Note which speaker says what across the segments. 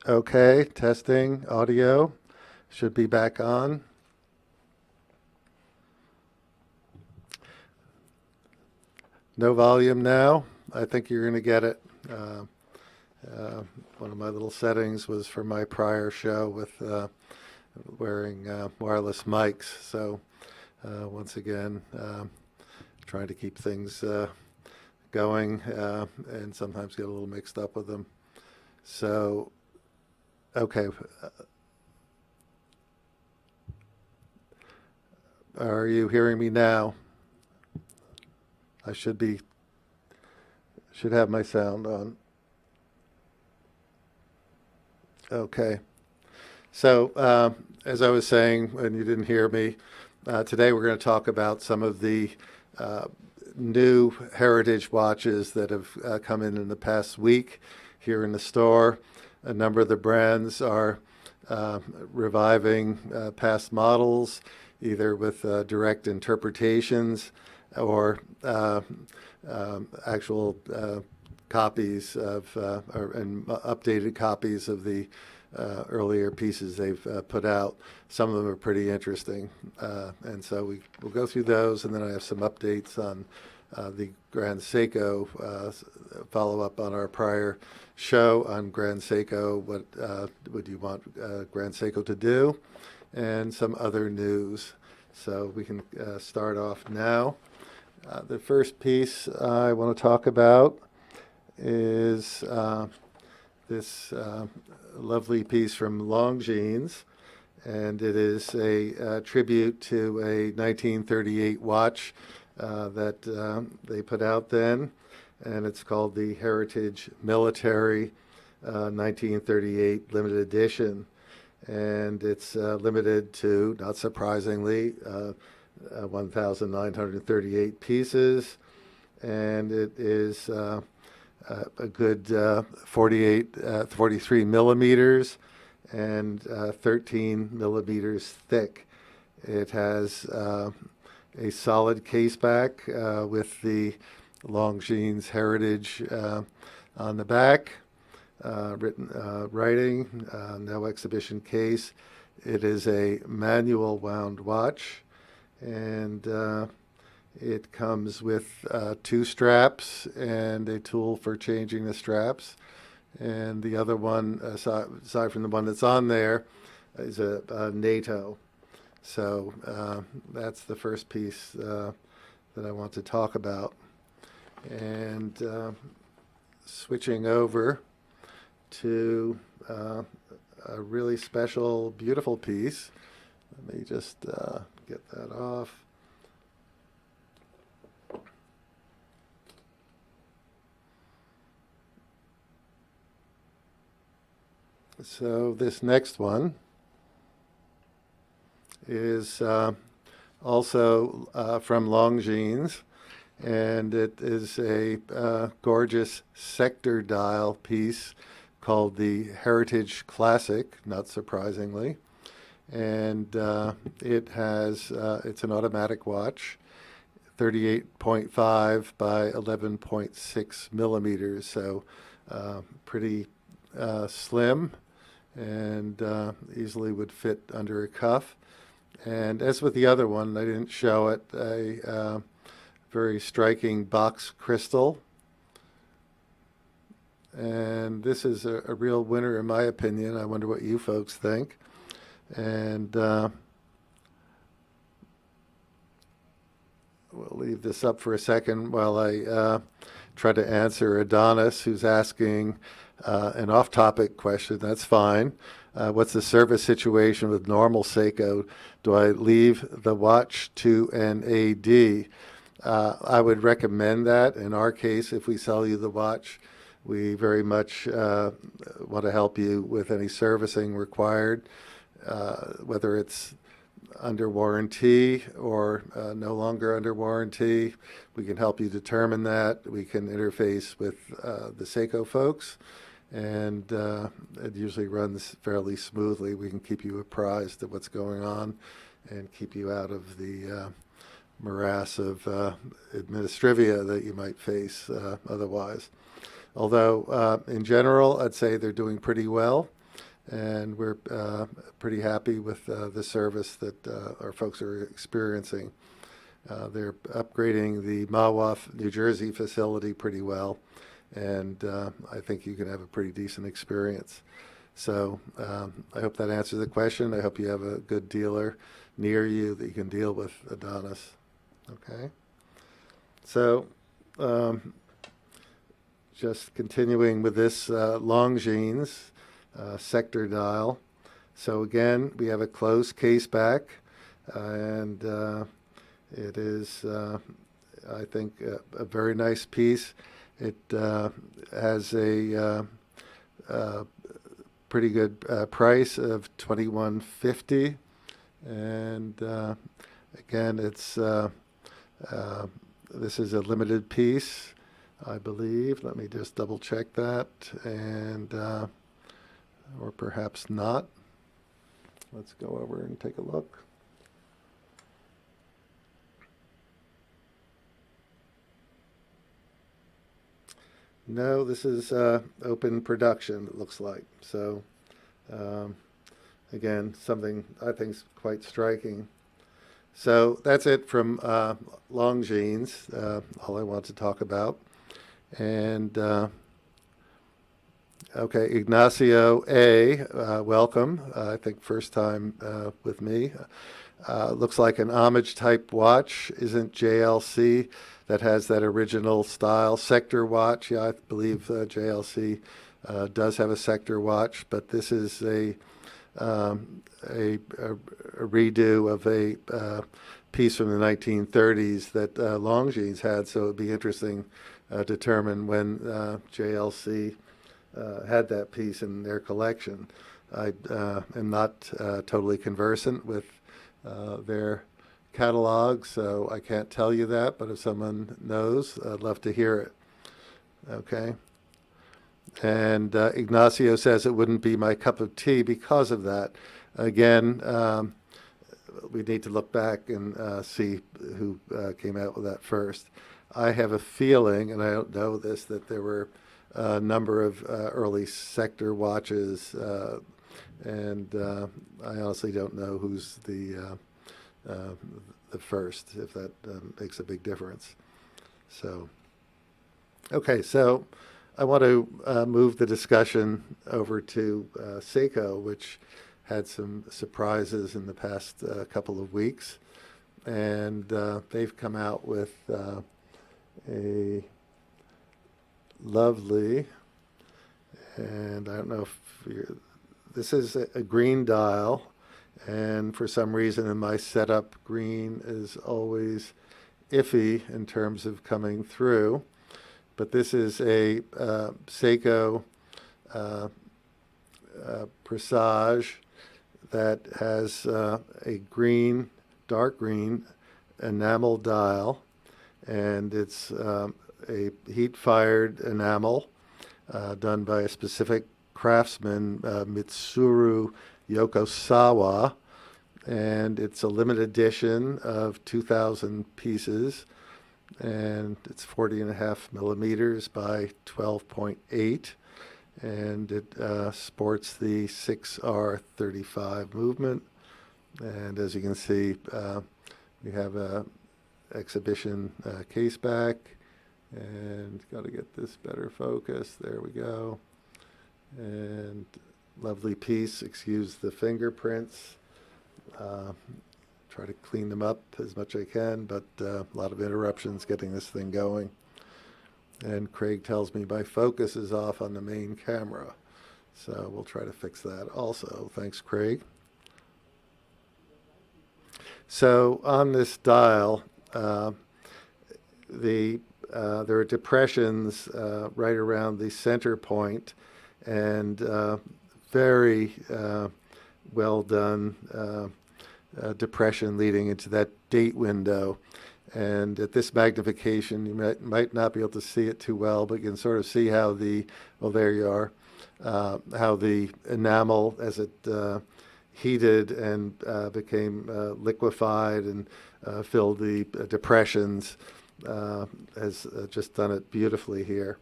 Speaker 1: Okay, testing audio. Should be back on. No volume now. I think you're going to get it. One of my little settings was for my prior show with wearing wireless mics. So once again, trying to keep things going and sometimes get a little mixed up with them. So, okay. Are you hearing me now? I should have my sound on. Okay. So, as I was saying, when you didn't hear me, today we're going to talk about some of the new heritage watches that have come in the past week here in the store. A number of the brands are reviving past models, either with direct interpretations or actual copies of and updated copies of the earlier pieces they've put out. Some of them are pretty interesting, and so we'll go through those, and then I have some updates on the Grand Seiko, follow up on our prior show on Grand Seiko. What would you want Grand Seiko to do, and some other news. So we can start off now. The first piece I want to talk about is this lovely piece from Longines, and it is a tribute to a 1938 watch that they put out then, and it's called the Heritage Military 1938 Limited Edition, and it's limited to, not surprisingly, 1,938 pieces, and it is a good 43 millimeters and 13 millimeters thick. It has a solid case back with the Longines Heritage on the back, writing, no exhibition case. It is a manual wound watch, and it comes with two straps and a tool for changing the straps. And the other one, aside from the one that's on there, is a NATO. So that's the first piece that I want to talk about. And switching over to a really special, beautiful piece. Let me just get that off. So this next one is also from Longines, and it is a gorgeous sector dial piece called the Heritage Classic, not surprisingly. And it has, it's an automatic watch, 38.5 by 11.6 millimeters, so pretty slim and easily would fit under a cuff. And as with the other one, I didn't show it, a very striking box crystal. And this is a real winner in my opinion. I wonder what you folks think. And we'll leave this up for a second while I try to answer Adonis, who's asking an off-topic question. That's fine. What's the service situation with normal Seiko? Do I leave the watch to an AD? I would recommend that. In our case, if we sell you the watch, we very much want to help you with any servicing required, whether it's under warranty or no longer under warranty. We can help you determine that. We can interface with the Seiko folks, and it usually runs fairly smoothly. We can keep you apprised of what's going on and keep you out of the morass of administrivia that you might face otherwise. Although in general, I'd say they're doing pretty well. and we're pretty happy with the service that our folks are experiencing. They're upgrading the Mahwah, New Jersey facility pretty well, and I think you can have a pretty decent experience. So I hope that answers the question. I hope you have a good dealer near you that you can deal with Adonis. Okay. So just continuing with this Longines sector dial. So again, we have a closed case back, and it is, I think, a very nice piece. It has a pretty good price of $21.50, and again, it's this is a limited piece, I believe. Let me just double check that, and or perhaps not. Let's go over and take a look. No, this is open production, it looks like. So, again, something I think is quite striking. So that's it from Longines, all I want to talk about. And, okay, Ignacio A., welcome. I think first time with me. Looks like an homage type watch. Isn't JLC that has that original style sector watch? Yeah, I believe JLC does have a sector watch, but this is a redo of a piece from the 1930s that Longines had, so it would be interesting to determine when JLC had that piece in their collection. I am not totally conversant with their catalog, so I can't tell you that, but if someone knows, I'd love to hear it. Okay. And Ignacio says it wouldn't be my cup of tea because of that. Again, we need to look back and see who came out with that first. I have a feeling, and I don't know this, that there were a number of early sector watches, and I honestly don't know who's the first, if that makes a big difference. So, okay, so I want to move the discussion over to Seiko, which had some surprises in the past couple of weeks. And they've come out with a lovely, and I don't know if this is a green dial, and for some reason in my setup, green is always iffy in terms of coming through. But this is a Seiko Presage that has a green, dark green enamel dial, and it's a heat-fired enamel done by a specific craftsman, Mitsuru Yokosawa, and it's a limited edition of 2,000 pieces, and it's 40.5 millimeters by 12.8, and it sports the 6R35 movement. And as you can see, we have a exhibition case back, and got to get this better focus. There we go. And lovely piece. Excuse the fingerprints. Try to clean them up as much as I can, but a lot of interruptions getting this thing going. And Craig tells me my focus is off on the main camera, so we'll try to fix that also. Thanks, Craig. So on this dial, there are depressions right around the center point, and very well done depression leading into that date window. And at this magnification, you might not be able to see it too well, but you can sort of see how the, well, there you are, how the enamel, as it heated and became liquefied and filled the depressions, has just done it beautifully here.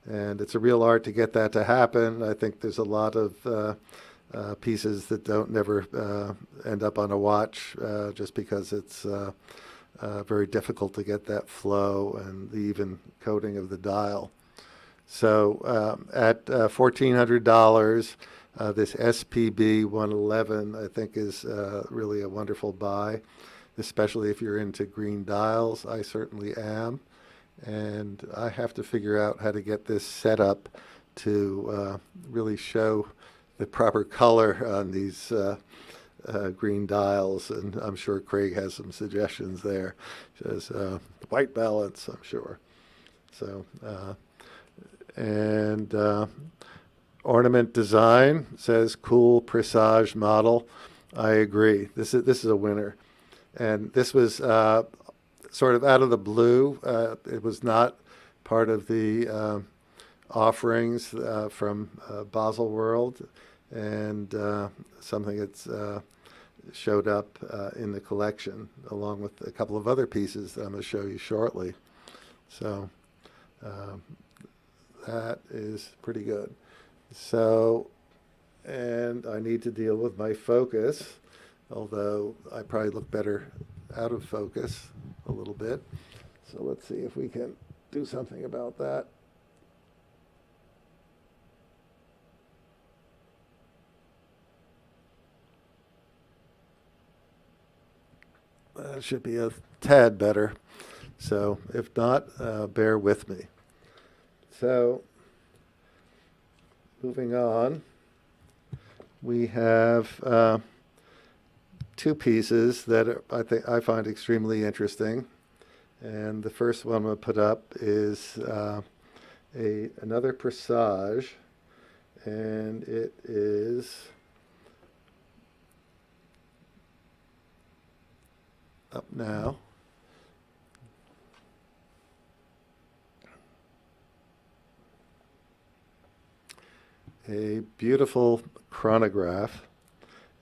Speaker 1: And it's a real art to get that to happen. I think there's a lot of pieces that don't never end up on a watch just because it's very difficult to get that flow and the even coating of the dial. So at $1,400, this SPB 111 I think is really a wonderful buy, especially if you're into green dials. I certainly am. And I have to figure out how to get this set up to really show the proper color on these green dials, and I'm sure Craig has some suggestions there. Says white balance, I'm sure. So, and ornament design says cool Presage model. I agree. This is a winner, and this was sort of out of the blue. It was not part of the offerings from Baselworld, and something that's showed up in the collection, along with a couple of other pieces that I'm going to show you shortly. So that is pretty good. So, and I need to deal with my focus, although I probably look better out of focus a little bit. So let's see if we can do something about that. That should be a tad better. So if not, bear with me. So moving on, we have two pieces that I find extremely interesting. And the first one I'm going to put up is another Presage, and it is up now. A beautiful chronograph.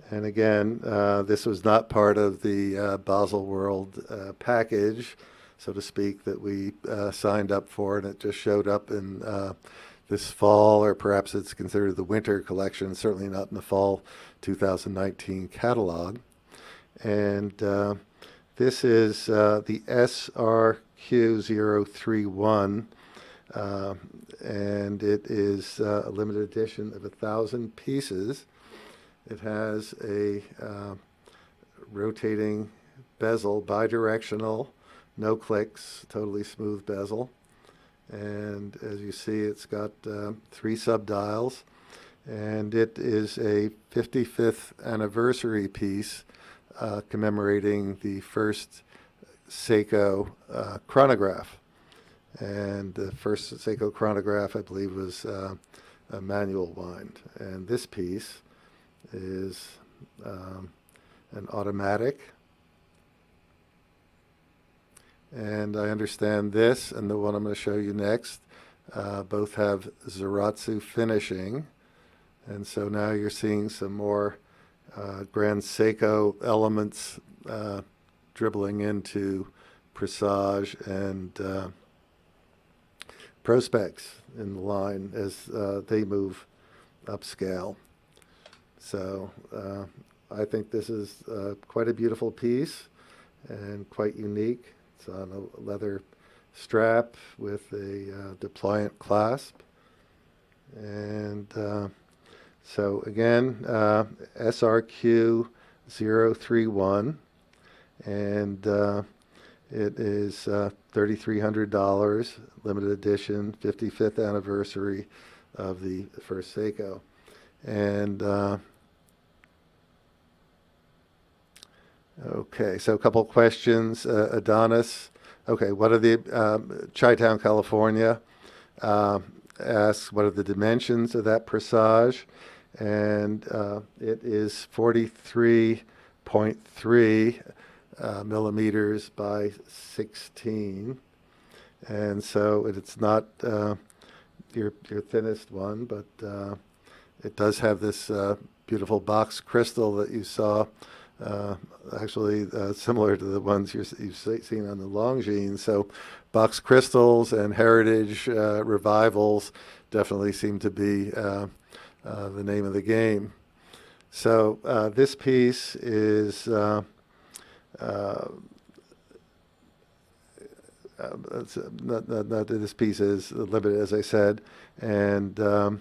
Speaker 1: And again, this was not part of the Baselworld package, so to speak, that we signed up for, and it just showed up in this fall, or perhaps it's considered the winter collection, certainly not in the fall 2019 catalog. And this is the SRQ031, and it is a limited edition of 1,000 pieces. It has a rotating bezel, bidirectional, no clicks, totally smooth bezel. And as you see, it's got 3 subdials, and it is a 55th anniversary piece commemorating the first Seiko chronograph. And the first Seiko chronograph, I believe, was a manual wind. And this piece is an automatic. And I understand this and the one I'm going to show you next both have Zaratsu finishing. And so now you're seeing some more Grand Seiko elements dribbling into Presage and Prospex in the line as they move upscale. So I think this is quite a beautiful piece and quite unique. It's on a leather strap with a deployant clasp. And so again, SRQ031, and it is $3,300, limited edition, 55th anniversary of the first Seiko. And okay, so a couple questions. Adonis, okay, what are the, Chi-Town, California, asks what are the dimensions of that Presage, and it is 43.3 millimeters by 16, and so it's not your thinnest one, but it does have this beautiful box crystal that you saw, actually similar to the ones you've seen on the Longines. So box crystals and heritage revivals definitely seem to be the name of the game. So this piece is not this piece is limited, as I said, and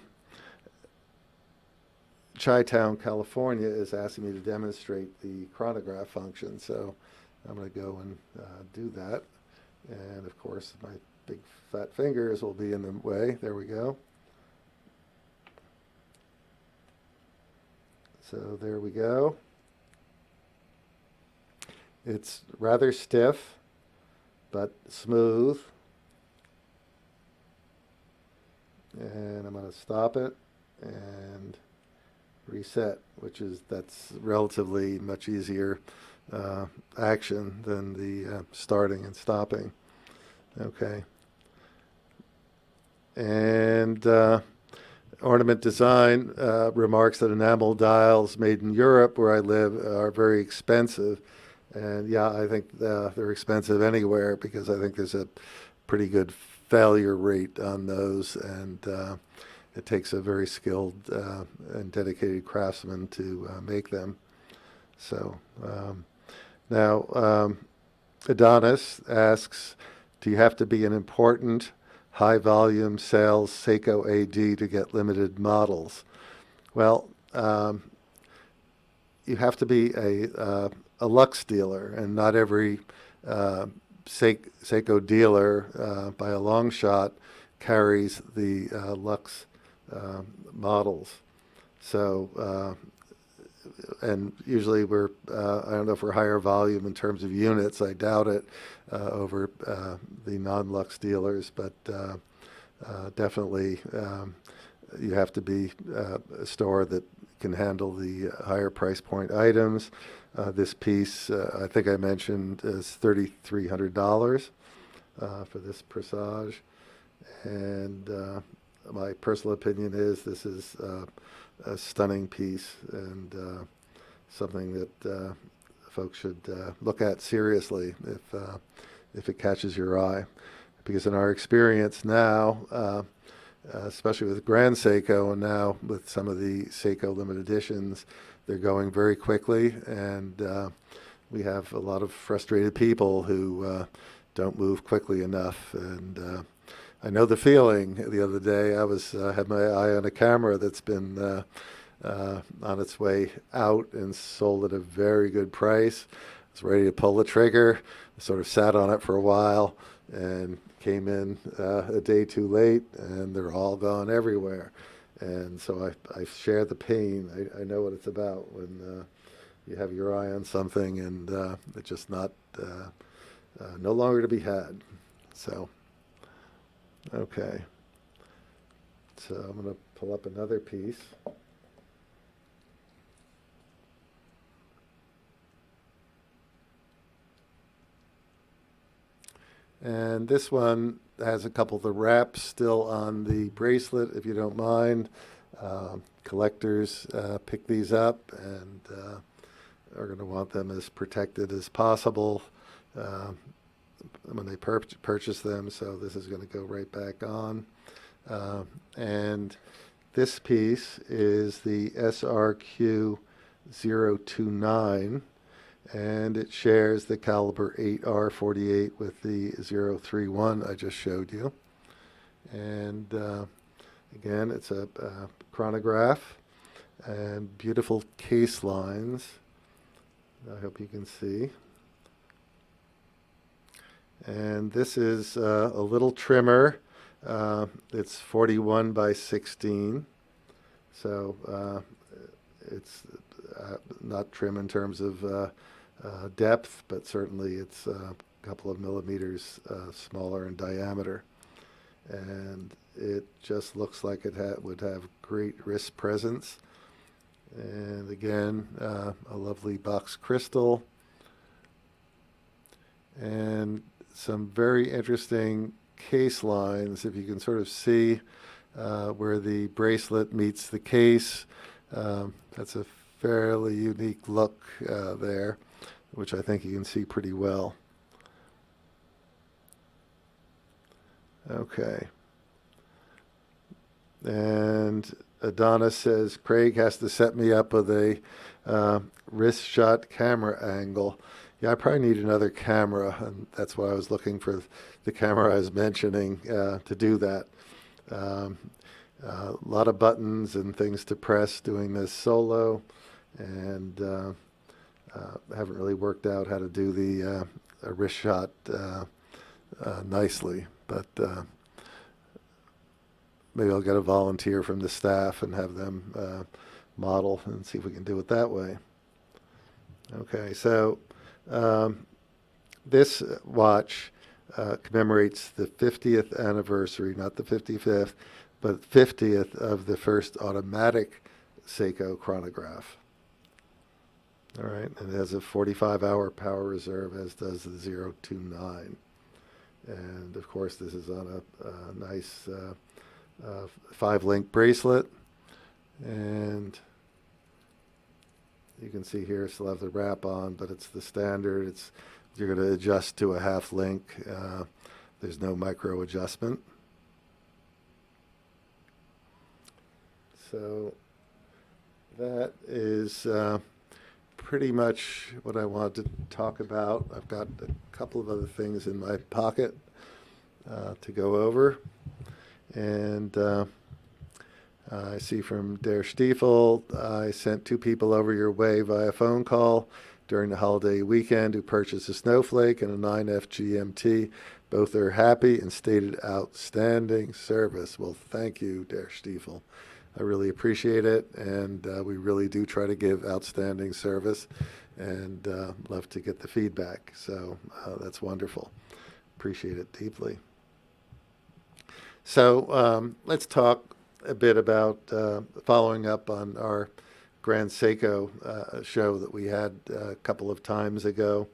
Speaker 1: Chi-Town, California, is asking me to demonstrate the chronograph function. So I'm going to go and do that. And of course, my big fat fingers will be in the way. There we go. So there we go. It's rather stiff, but smooth. And I'm going to stop it and reset, that's relatively much easier action than the starting and stopping. Okay. And Ornament Design remarks that enamel dials made in Europe, where I live, are very expensive. And yeah, I think they're expensive anywhere, because I think there's a pretty good failure rate on those, and it takes a very skilled and dedicated craftsman to make them. So now Adonis asks, do you have to be an important high-volume sales Seiko AD to get limited models? Well, you have to be a Lux dealer, and not every Seiko dealer by a long shot carries the Lux models. So, and usually we're, I don't know if we're higher volume in terms of units, I doubt it, over the non-Lux dealers, but definitely you have to be a store that can handle the higher price point items. This piece, I think I mentioned, is $3,300 for this Presage. And my personal opinion is this is a stunning piece, and something that folks should look at seriously if it catches your eye. Because in our experience now, especially with Grand Seiko and now with some of the Seiko limited editions, they're going very quickly, and we have a lot of frustrated people who don't move quickly enough. And I know the feeling. The other day I was had my eye on a camera that's been on its way out and sold at a very good price. I was ready to pull the trigger, sort of sat on it for a while, and came in a day too late, and they're all gone everywhere. And so I share the pain. I know what it's about when you have your eye on something and it's just not no longer to be had. So, okay. So I'm going to pull up another piece. And this one has a couple of the wraps still on the bracelet, if you don't mind. Collectors pick these up and are going to want them as protected as possible when they purchase them. So this is going to go right back on. And this piece is the SRQ 029. And it shares the caliber 8R48 with the 031 I just showed you. And again, it's a chronograph and beautiful case lines. I hope you can see. And this is a little trimmer. It's 41 by 16. So it's not trim in terms of depth, but certainly it's a couple of millimeters smaller in diameter. And it just looks like it would have great wrist presence. And again, a lovely box crystal. And some very interesting case lines, if you can sort of see where the bracelet meets the case. That's a fairly unique look there, which I think you can see pretty well. Okay. And Adonis says, Craig has to set me up with a wrist shot camera angle. Yeah, I probably need another camera, and that's why I was looking for the camera I was mentioning to do that. A lot of buttons and things to press doing this solo, and haven't really worked out how to do the wrist shot nicely, but maybe I'll get a volunteer from the staff and have them model and see if we can do it that way. Okay, so this watch commemorates the 50th anniversary, not the 55th, but 50th of the first automatic Seiko chronograph. All right, and it has a 45-hour power reserve, as does the 029. And of course, this is on a nice 5-link bracelet. And you can see here, still have the wrap on, but it's the standard. You're going to adjust to a half link. There's no micro adjustment. So that is pretty much what I wanted to talk about. I've got a couple of other things in my pocket to go over. And I see from Der Stiefel, I sent 2 people over your way via phone call during the holiday weekend who purchased a Snowflake and a 9F GMT. Both are happy and stated outstanding service. Well, thank you, Der Stiefel. I really appreciate it, and we really do try to give outstanding service, and love to get the feedback. So that's wonderful. Appreciate it deeply. So let's talk a bit about following up on our Grand Seiko show that we had a couple of times ago,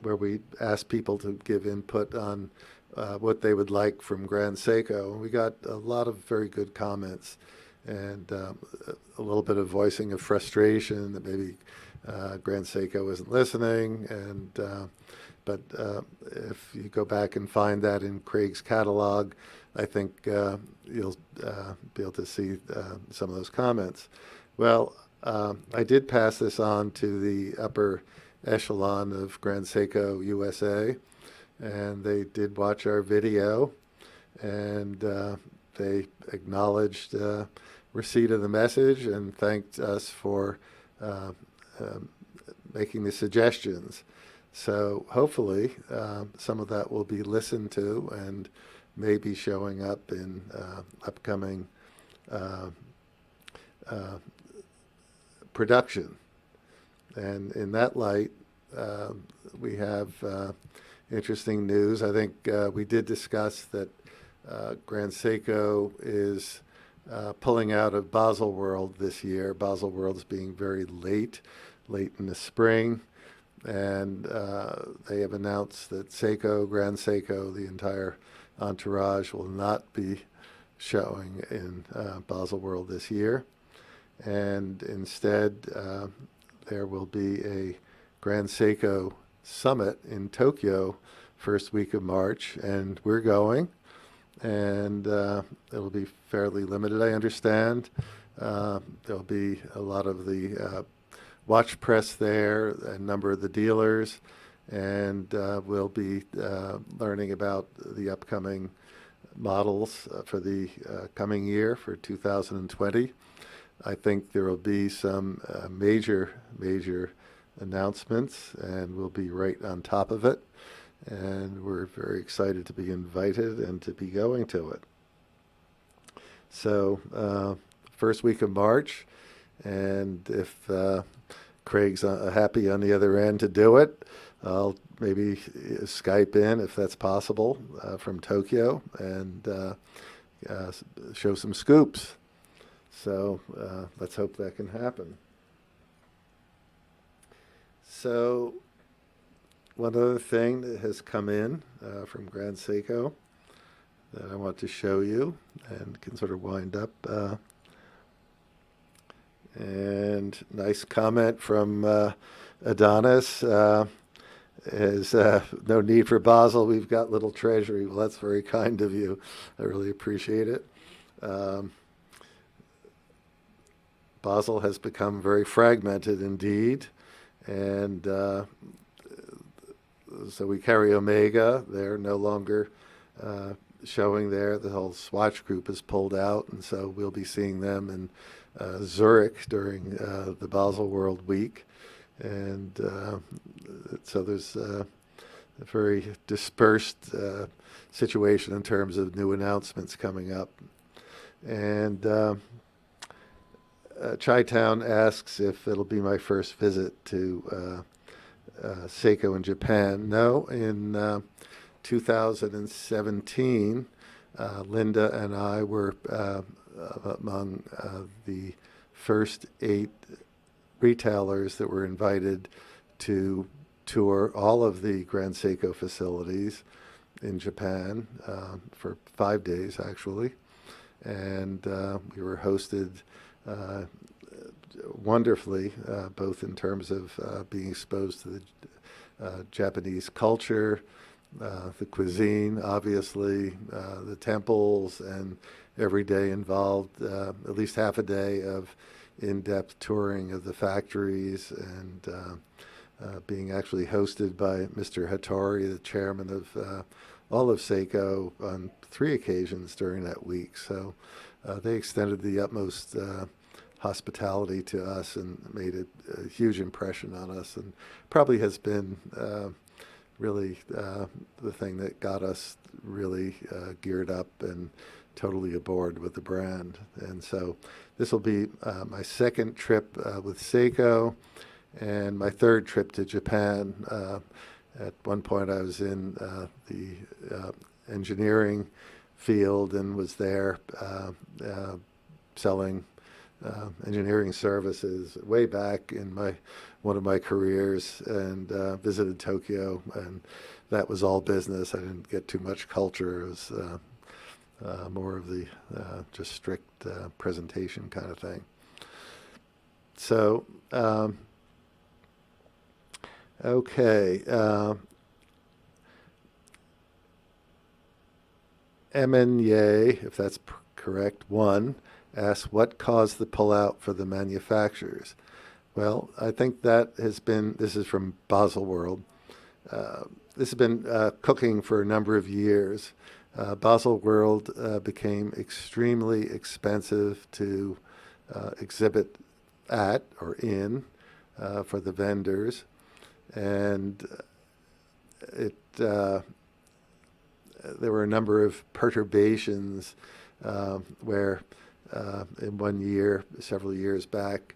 Speaker 1: where we asked people to give input on what they would like from Grand Seiko. We got a lot of very good comments, and a little bit of voicing of frustration that maybe Grand Seiko isn't listening. And but if you go back and find that in Craig's catalog, I think you'll be able to see some of those comments. Well, I did pass this on to the upper echelon of Grand Seiko USA, and they did watch our video, and they acknowledged receipt of the message and thanked us for making the suggestions. So hopefully some of that will be listened to and may be showing up in upcoming production. And in that light, we have interesting news. I think we did discuss that Grand Seiko is pulling out of Baselworld this year. Baselworld is being very late in the spring. And they have announced that Seiko, Grand Seiko, the entire entourage will not be showing in Baselworld this year. And instead, there will be a Grand Seiko Summit in Tokyo first week of March, and we're going. And it'll be fairly limited, I understand. There'll be a lot of the watch press there, a number of the dealers, and we'll be learning about the upcoming models for the coming year, for 2020. I think there will be some major announcements, and we'll be right on top of it. And we're very excited to be invited and to be going to it. So first week of March, and if Craig's happy on the other end to do it, I'll maybe Skype in if that's possible from Tokyo and show some scoops. So let's hope that can happen. So one other thing that has come in from Grand Seiko that I want to show you and can sort of wind up. And nice comment from Adonis. Is no need for Basel. We've got little treasury. Well, that's very kind of you. I really appreciate it. Basel has become very fragmented indeed, and so we carry Omega. They're no longer showing there. The whole swatch group is pulled out, and so we'll be seeing them in Zurich during the Baselworld week. And so there's a very dispersed situation in terms of new announcements coming up. And Chi-Town asks if it'll be my first visit to Seiko in Japan. No, in 2017, Linda and I were among the first 8 retailers that were invited to tour all of the Grand Seiko facilities in Japan for 5 days, actually. And we were hosted wonderfully, both in terms of being exposed to the Japanese culture, the cuisine, obviously, the temples, and every day involved at least half a day of in-depth touring of the factories, and being actually hosted by Mr. Hattori, the chairman of all of Seiko, on 3 occasions during that week. So they extended the utmost hospitality to us and made a huge impression on us, and probably has been really the thing that got us really geared up and totally aboard with the brand. And so this will be my second trip with Seiko, and my third trip to Japan. At one point I was in the engineering field and was there selling engineering services way back in one of my careers, and visited Tokyo, and that was all business. I didn't get too much culture. It was more of the just strict presentation kind of thing. So okay, Emenye, if that's correct, 1, asks what caused the pullout for the manufacturers. Well, I think that has been, this is from Baselworld, this has been cooking for a number of years. Baselworld became extremely expensive to exhibit at or in for the vendors, and there were a number of perturbations where in one year, several years back,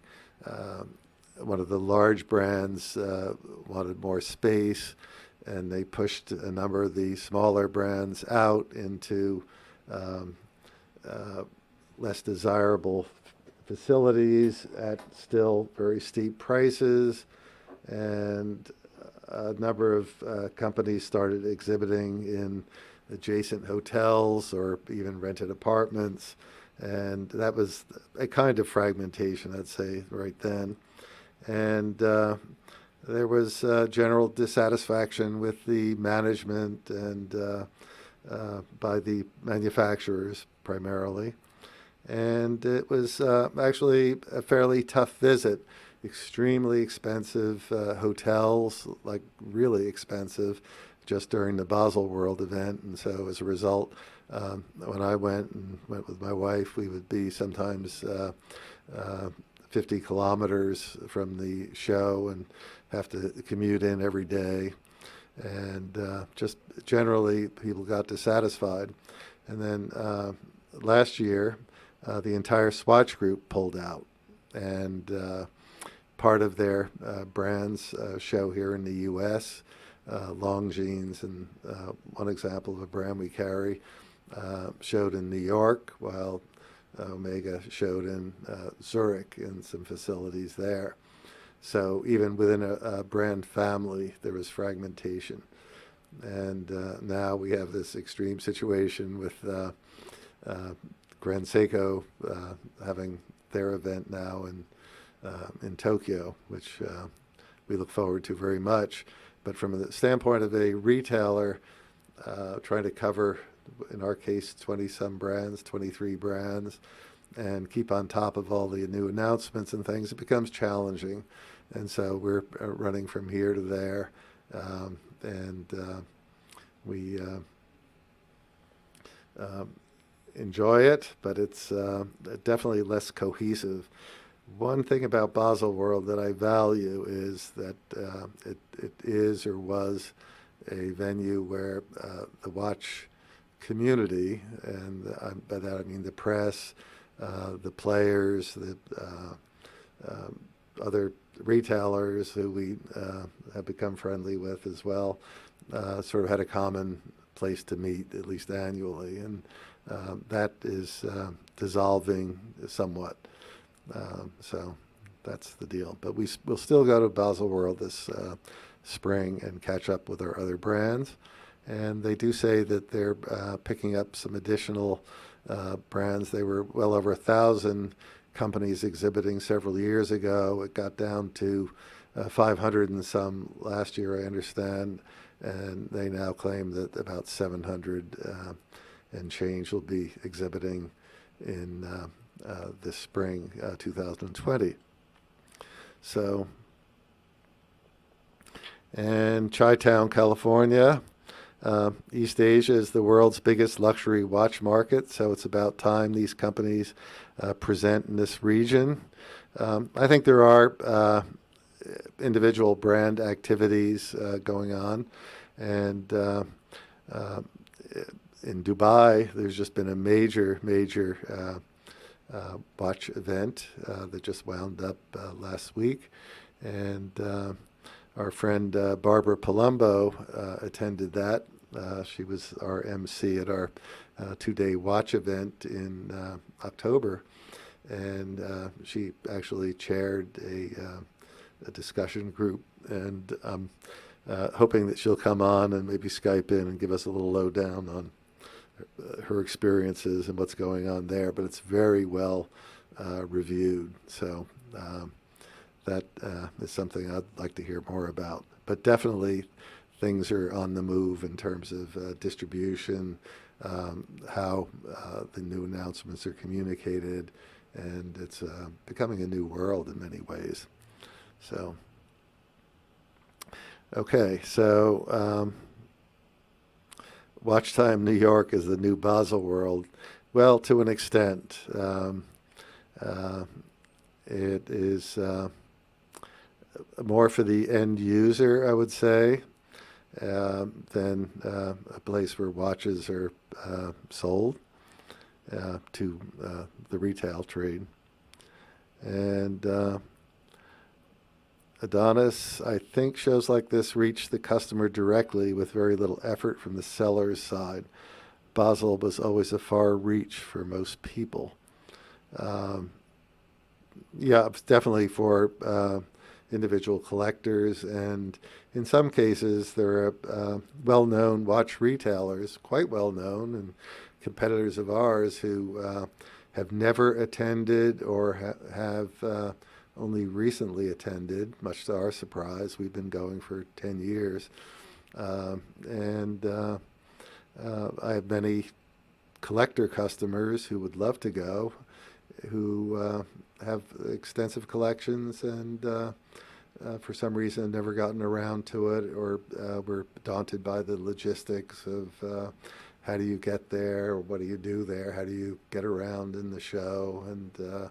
Speaker 1: one of the large brands wanted more space, and they pushed a number of the smaller brands out into less desirable facilities at still very steep prices, and a number of companies started exhibiting in adjacent hotels or even rented apartments, and that was a kind of fragmentation, I'd say, right then. And there was general dissatisfaction with the management and by the manufacturers primarily. And it was actually a fairly tough visit. Extremely expensive hotels, like really expensive, just during the Baselworld event. And so as a result, when I went with my wife, we would be sometimes 50 kilometers from the show and have to commute in every day. And just generally, people got dissatisfied. And then last year, the entire swatch group pulled out. And part of their brands show here in the U.S., Longines, and one example of a brand we carry, showed in New York, while Omega showed in Zurich in some facilities there. So even within a brand family, there was fragmentation. And now we have this extreme situation with Grand Seiko having their event now in Tokyo, which we look forward to very much. But from the standpoint of a retailer trying to cover, in our case, 20-some brands, 23 brands, and keep on top of all the new announcements and things, it becomes challenging. And so we're running from here to there, and we enjoy it, but it's definitely less cohesive. One thing about Baselworld that I value is that it is or was a venue where the watch community, and by that I mean the press, the players, the other retailers who we have become friendly with as well, sort of had a common place to meet, at least annually, and that is dissolving somewhat. So that's the deal. But we'll still go to Baselworld this spring and catch up with our other brands. And they do say that they're picking up some additional brands. They were well over 1,000 companies exhibiting several years ago. It got down to 500 and some last year, I understand. And they now claim that about 700 and change will be exhibiting in this spring, 2020. So, and Chi-Town, California. East Asia is the world's biggest luxury watch market, so it's about time these companies present in this region. I think there are individual brand activities going on, and in Dubai, there's just been a major watch event that just wound up last week, and our friend Barbara Palumbo attended that. She was our MC at our two-day watch event in October, and she actually chaired a discussion group, and I'm hoping that she'll come on and maybe Skype in and give us a little lowdown on her experiences and what's going on there. But it's very well reviewed, so that is something I'd like to hear more about. But definitely things are on the move in terms of distribution, how the new announcements are communicated, and it's becoming a new world in many ways. So, okay, so Watch Time New York is the new Baselworld. Well, to an extent. It is more for the end user, I would say, than a place where watches are sold to the retail trade. And Adonis, I think shows like this reach the customer directly with very little effort from the seller's side. Basel was always a far reach for most people. Yeah, it's definitely for individual collectors, and in some cases there are well-known watch retailers, quite well-known, and competitors of ours who have never attended or have only recently attended, much to our surprise. We've been going for 10 years. And I have many collector customers who would love to go, who have extensive collections and for some reason have never gotten around to it, or were daunted by the logistics of how do you get there, or what do you do there, how do you get around in the show, and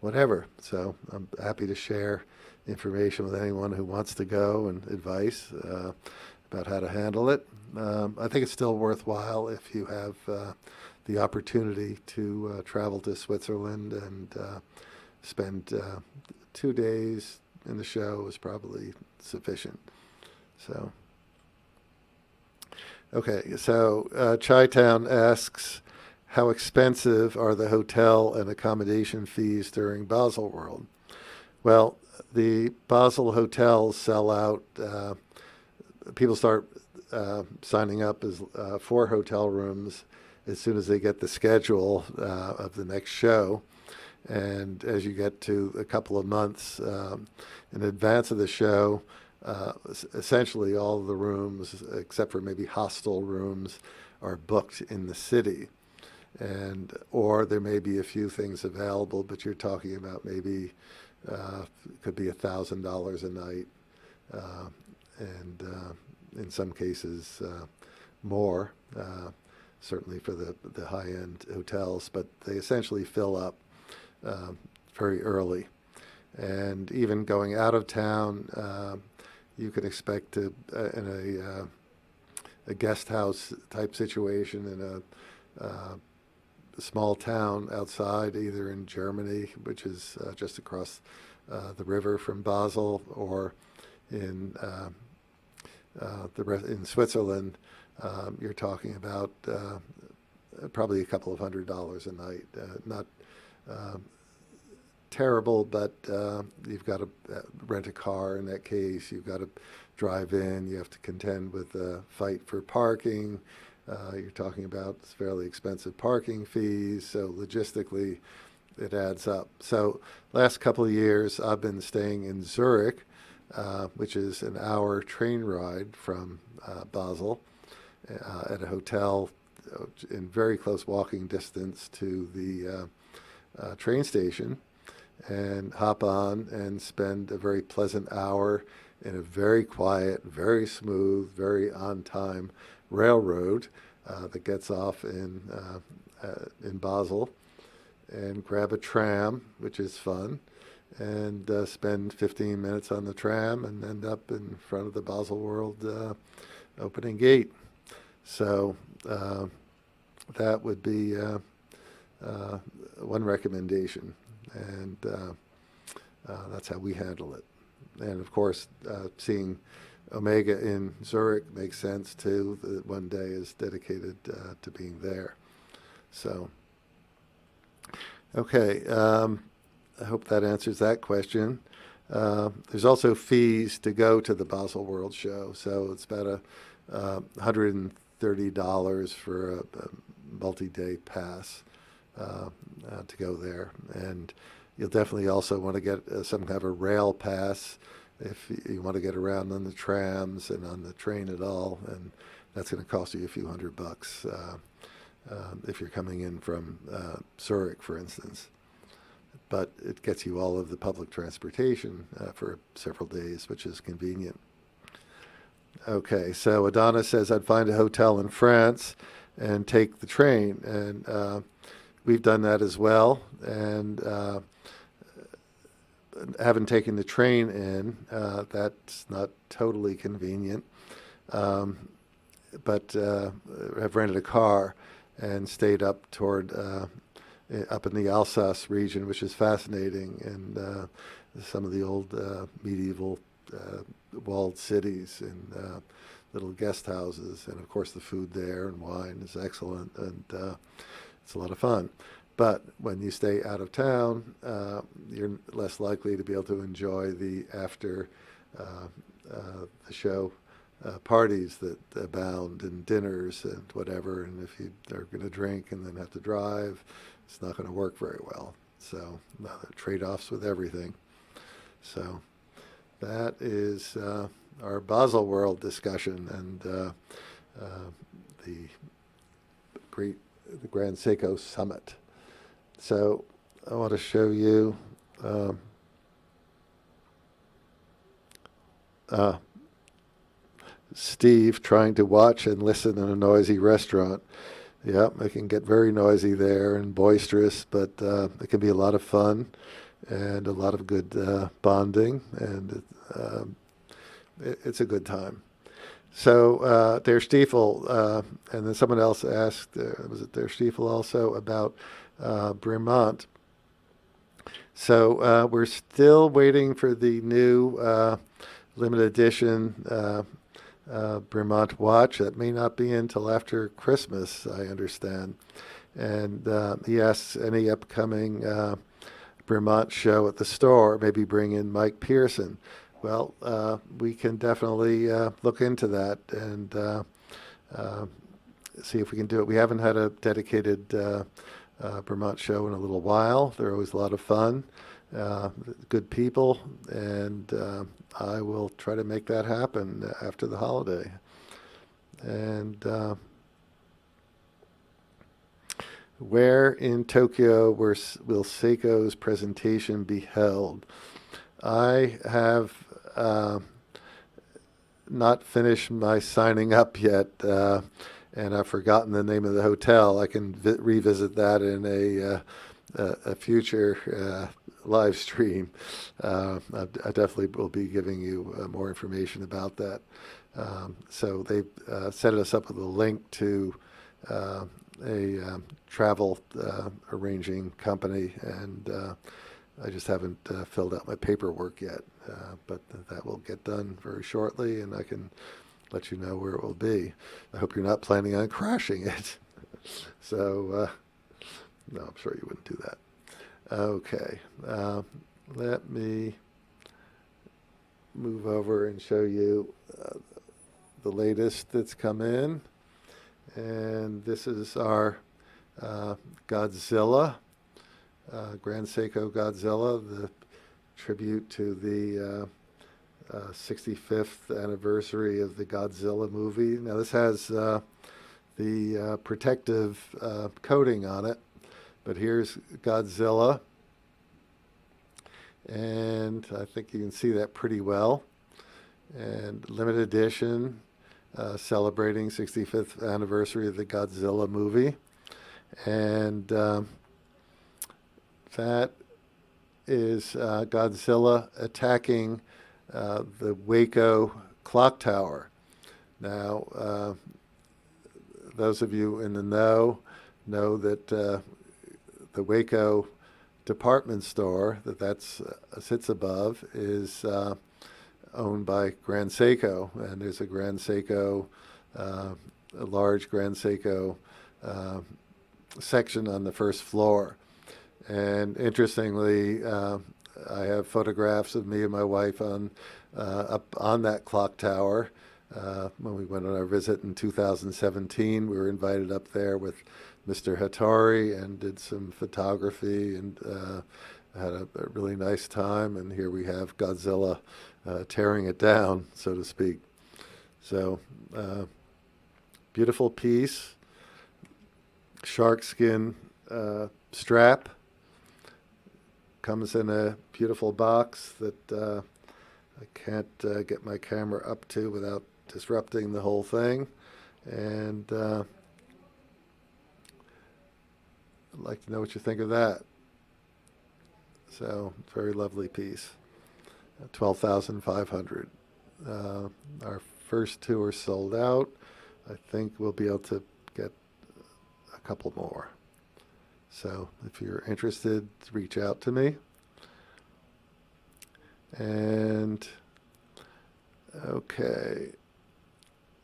Speaker 1: whatever. So I'm happy to share information with anyone who wants to go and advice about how to handle it. I think it's still worthwhile if you have the opportunity to travel to Switzerland and spend 2 days in the show is probably sufficient. So, okay, so Chi-Town asks, how expensive are the hotel and accommodation fees during Baselworld? Well, the Basel hotels sell out. People start signing up as for hotel rooms as soon as they get the schedule of the next show. And as you get to a couple of months in advance of the show, essentially all of the rooms, except for maybe hostel rooms, are booked in the city. or there may be a few things available, but you're talking about maybe could be $1,000 a night, and in some cases more, certainly for the high-end hotels, but they essentially fill up very early. And even going out of town, you can expect to, in a guest house type situation in a small town outside, either in Germany, which is just across the river from Basel, or in in Switzerland, you're talking about probably a couple of $100 a night. Not terrible, but you've got to rent a car in that case. You've got to drive in. You have to contend with a fight for parking. You're talking about fairly expensive parking fees. So logistically, it adds up. So last couple of years, I've been staying in Zurich, which is an hour train ride from Basel, at a hotel in very close walking distance to the train station, and hop on and spend a very pleasant hour in a very quiet, very smooth, very on-time railroad that gets off in Basel, and grab a tram, which is fun, and spend 15 minutes on the tram and end up in front of the Baselworld opening gate. So that would be one recommendation, and that's how we handle it. And of course, seeing Omega in Zurich makes sense too. That one day is dedicated to being there. So, okay, I hope that answers that question. There's also fees to go to the Baselworld show, so it's about $130 for a multi-day pass to go there, and you'll definitely also want to get some kind of a rail pass if you want to get around on the trams and on the train at all, and that's going to cost you a few $100 if you're coming in from Zurich, for instance. But it gets you all of the public transportation for several days, which is convenient. Okay, so Adonis says, I'd find a hotel in France and take the train, and we've done that as well, and haven't taken the train in. That's not totally convenient, but have rented a car and stayed up toward up in the Alsace region, which is fascinating, and some of the old medieval walled cities and little guest houses, and of course the food there and wine is excellent, and it's a lot of fun. But when you stay out of town, you're less likely to be able to enjoy the after the show parties that abound, and dinners and whatever. And if you are going to drink and then have to drive, it's not going to work very well. So there are trade-offs with everything. So that is our Baselworld discussion, and the Grand Seiko Summit. So I want to show you Steve trying to watch and listen in a noisy restaurant. Yeah, it can get very noisy there and boisterous, but it can be a lot of fun and a lot of good bonding, and it's a good time. So Der Stiefel, and then someone else asked, was it Der Stiefel also, about Bremont. So we're still waiting for the new limited edition Bremont watch. That may not be until after Christmas, I understand. And he asks any upcoming Bremont show at the store, maybe bring in Mike Pearson. Well, we can definitely look into that and see if we can do it. We haven't had a dedicated Bremont show in a little while. They're always a lot of fun, good people, and I will try to make that happen after the holiday. And Where in Tokyo will Seiko's presentation be held? I have not finished my signing up yet, and I've forgotten the name of the hotel. I can revisit that in a future live stream. I definitely will be giving you more information about that. So they set us up with a link to a travel arranging company, and I just haven't filled out my paperwork yet, but that will get done very shortly, and I can let you know where it will be. I hope you're not planning on crashing it. So, no, I'm sure you wouldn't do that. Okay, let me move over and show you the latest that's come in. And this is our Godzilla, Grand Seiko Godzilla, the tribute to the 65th anniversary of the Godzilla movie. Now this has the protective coating on it, but here's Godzilla, and I think you can see that pretty well. And limited edition, celebrating 65th anniversary of the Godzilla movie, and that is Godzilla attacking the Waco clock tower. Now, those of you in the know that the Waco department store that sits above is owned by Grand Seiko, and there's a Grand Seiko, a large Grand Seiko section on the first floor. And interestingly, I have photographs of me and my wife up on that clock tower. When we went on our visit in 2017, we were invited up there with Mr. Hattori and did some photography and had a really nice time. And here we have Godzilla tearing it down, so to speak. So, beautiful piece, shark skin strap. Comes in a beautiful box that I can't get my camera up to without disrupting the whole thing. And I'd like to know what you think of that. So, very lovely piece. 12,500. Our first two are sold out. I think we'll be able to get a couple more. So if you're interested, reach out to me. And okay,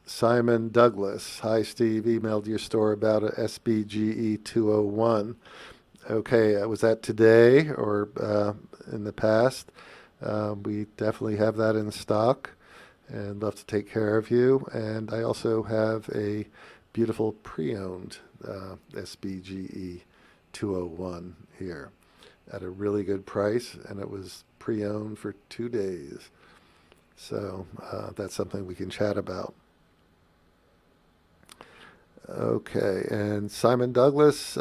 Speaker 1: Simon Douglas. Hi, Steve. Emailed your store about a SBGE 201. Okay, was that today or in the past? We definitely have that in stock and love to take care of you. And I also have a beautiful pre-owned SBGE 201 here at a really good price, and it was pre-owned for 2 days. So that's something we can chat about. Okay, and Simon Douglas,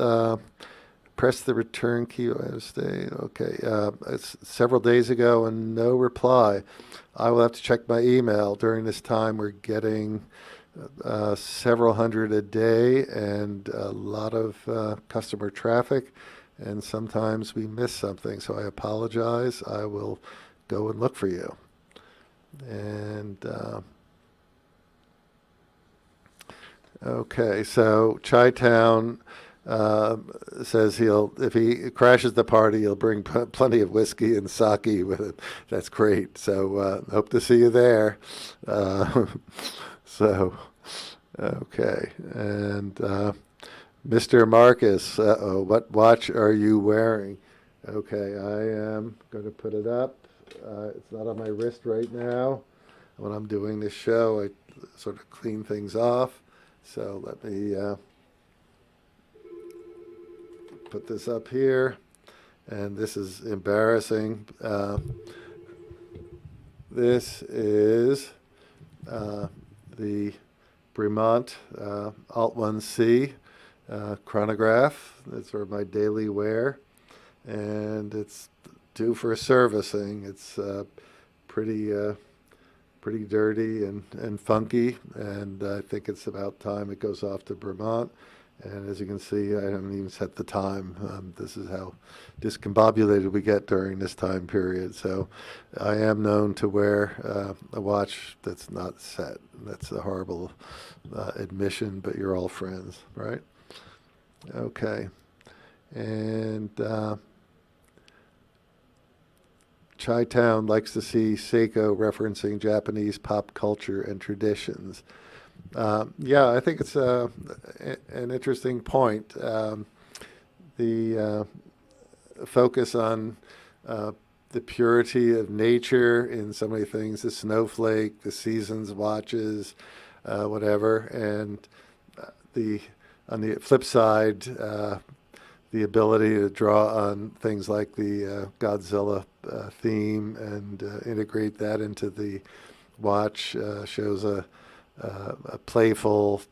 Speaker 1: press the return key. Okay, it's several days ago and no reply. I will have to check my email. During this time, we're getting several hundred a day and a lot of customer traffic, and sometimes we miss something, so I apologize. I will go and look for you. And okay, so Chi-Town says if he crashes the party, he'll bring plenty of whiskey and sake with him. That's great. So hope to see you there. So, okay. And Mr. Marcus, what watch are you wearing? Okay, I am going to put it up. It's not on my wrist right now. When I'm doing this show, I sort of clean things off. So let me put this up here. And this is embarrassing. This is the Bremont Alt 1C chronograph. It's sort of my daily wear, and it's due for a servicing. It's pretty dirty and funky, and I think it's about time it goes off to Vermont. And as you can see, I haven't even set the time. This is how discombobulated we get during this time period. So I am known to wear a watch that's not set. That's a horrible admission, but you're all friends, right? Okay. And Chi-Town likes to see Seiko referencing Japanese pop culture and traditions. Yeah, I think it's an interesting point. The focus on the purity of nature in so many things, the snowflake, the seasons watches, whatever. And on the flip side, the ability to draw on things like the Godzilla theme and integrate that into the watch shows a playful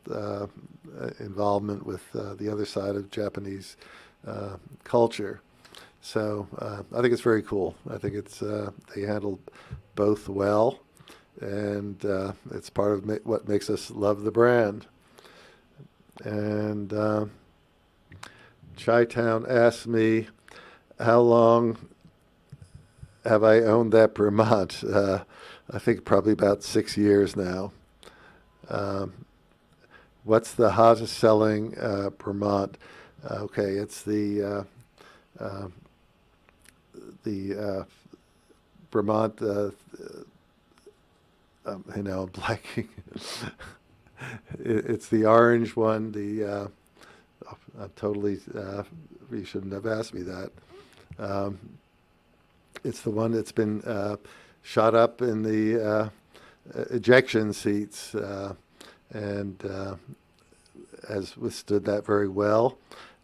Speaker 1: involvement with the other side of Japanese culture. So I think it's very cool. I think it's they handled both well, and it's part of what makes us love the brand. And Chi-Town asked me, how long have I owned that Vermont? I think probably about 6 years now. What's the hottest selling Vermont? Okay, it's the Vermont. I'm blanking. It's the orange one. I'm totally. You shouldn't have asked me that. It's the one that's been shot up in the ejection seats and has withstood that very well.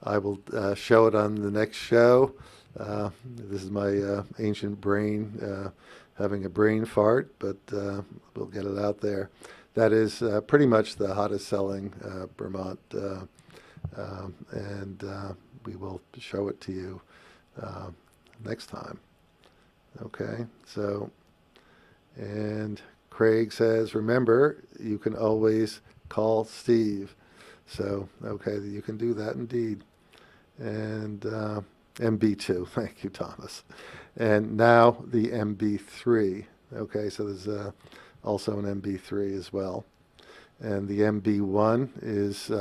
Speaker 1: I will show it on the next show. This is my ancient brain having a brain fart, but we'll get it out there. That is pretty much the hottest selling Vermont, and we will show it to you next time. Okay, so, and Craig says, remember, you can always call Steve. So, okay, you can do that indeed. And MB2, thank you, Thomas. And now the MB3. Okay, so there's also an MB3 as well. And the MB1 is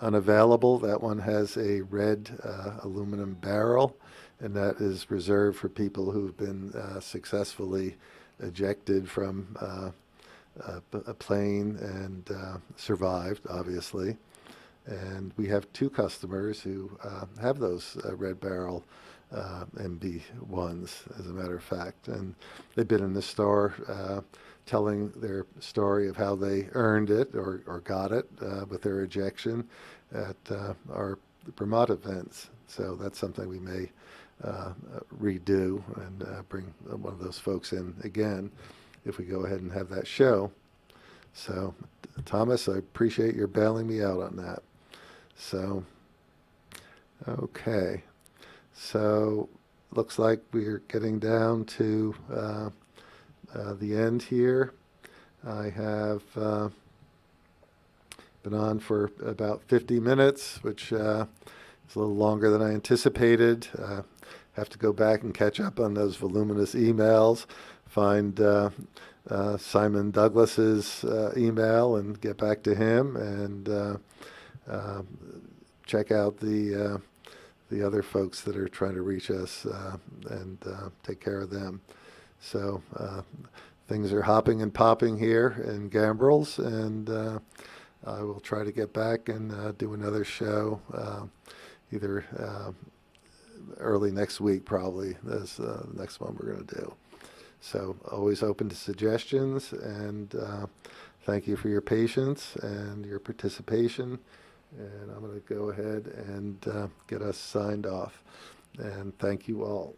Speaker 1: unavailable. That one has a red aluminum barrel, and that is reserved for people who've been successfully ejected from a plane and survived, obviously. And we have 2 customers who have those red barrel MB1s, as a matter of fact. And they've been in the store telling their story of how they earned it or got it with their ejection at our Vermont events. So that's something we may redo and bring one of those folks in again if we go ahead and have that show. So, Thomas, I appreciate your bailing me out on that. So, okay. So, looks like we're getting down to the end here. I have been on for about 50 minutes, which is a little longer than I anticipated. Have to go back and catch up on those voluminous emails, find Simon Douglas's email and get back to him, and check out the other folks that are trying to reach us and take care of them. So things are hopping and popping here in Gambrels, and I will try to get back and do another show either early next week, probably. That's the next one we're going to do. So always open to suggestions, and thank you for your patience and your participation. And I'm going to go ahead and get us signed off. And thank you all.